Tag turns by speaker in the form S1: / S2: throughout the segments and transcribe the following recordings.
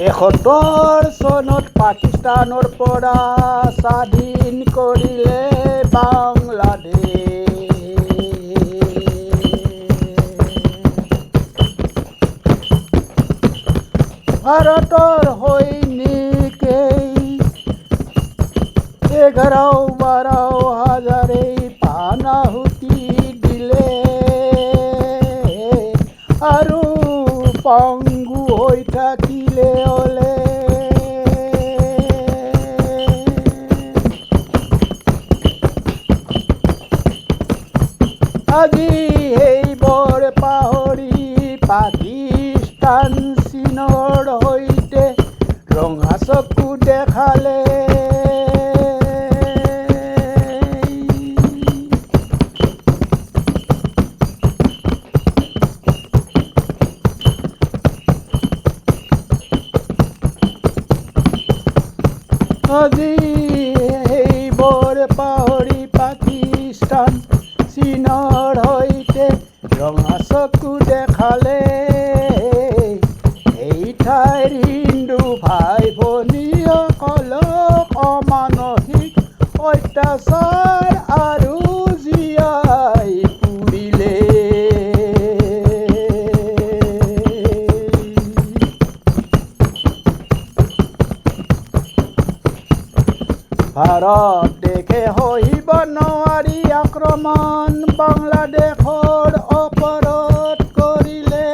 S1: 71 চনত পাকিস্তানৰ পৰা স্বাধীন কৰিলে বাংলাদেশ। ভাৰতৰ সৈনিকেই 11-12 হাজাৰেই প্ৰাণাহুতি দিলে আৰু পংগু হৈ থাকিলে অলে। আজি সেইবোৰ পাহৰি পাকিস্তান চীনৰ সৈতে ৰঙা চকু দেখালে। আজি সেইবোৰ পাহৰি পাকিস্তান চীনৰ সৈতে ৰঙা চকু দেখালে। এই ঠাইৰ হিন্দু ভাই ভনীসকলক অমানসিক অত্যাচাৰ আৰু জীয়াই পুৰিলে। ভাৰত দেশে সহিব নোৱাৰি আক্ৰমণ বাংলাদেশৰ ওপৰত কৰিলে।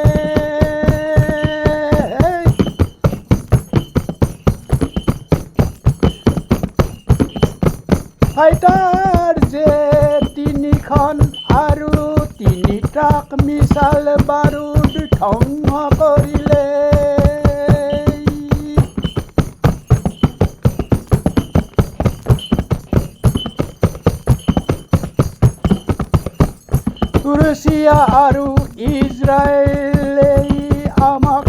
S1: ফাইটাৰ জেট 3খন আৰু 3 ট্ৰাক মিছাইল বাৰুদ ধ্বংস কৰিলে। ৰুছিয়া আৰু ইজৰাইলে আমাক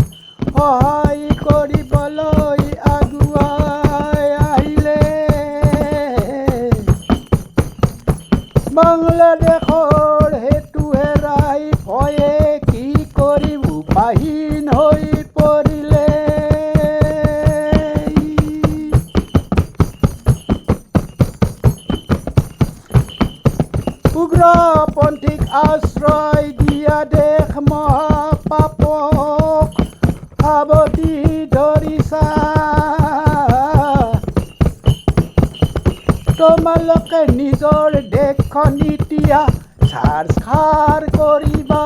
S1: সহায় কৰিবলৈ আগুৱাই আহিলে। বাংলাদেশৰ সেইটো হেৰাই ভয়ে কি কৰিম উপায়হীন হৈ পৰিলে। উগ্ৰপন্থীক আশ্ৰয় দিয়া দেশ মহাপাপক সাৱটি ধৰিছা। তোমালোকে নিজৰ দেশখন এতিয়া ছাৰখাৰ কৰিবা।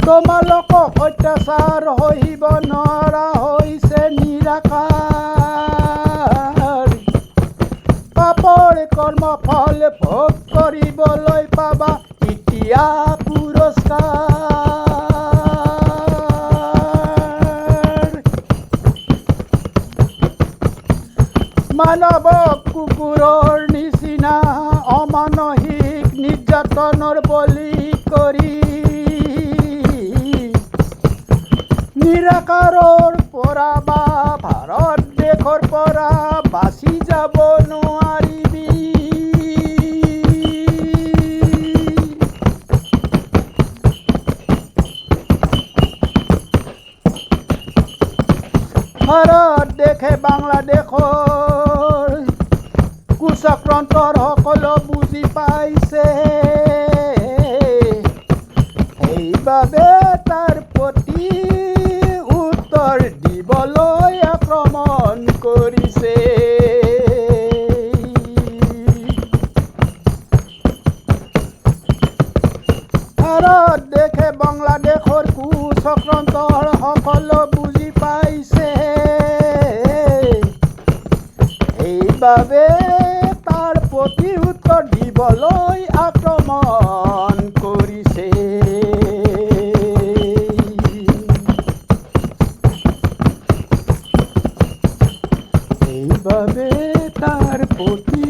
S1: তোমালোকক অত্যাচাৰ সহিব নোৱাৰা হৈছে নিৰাকাৰ। পাপৰ কৰ্মফল ভোগ কৰিবলৈ পাবা এতিয়া পুৰস্কাৰ। মানৱক কুকুৰৰ নিচিনা অমানসিক নিৰ্যাতনৰ বলি কৰি নিৰাকাৰৰ পৰা বা ভাৰত দেশৰ পৰা বাচি যাব নোৱাৰিবি। ভাৰত দেশে বাংলাদেশৰ কুচক্ৰান্তৰ সকলো বুজি পাইছে। সেইবাবে তাৰ প্ৰতি উত্তৰ দিবলৈ আক্ৰমণ কৰিছে। ভাৰত দেশে বাংলাদেশৰ কুচক্ৰান্তৰ সকলো বুজি পাইছে। সেইবাবে তাৰ প্ৰতি উত্তৰ দিবলৈ আক্ৰমণ কৰিছে। সেইবাবে তাৰ প্ৰতি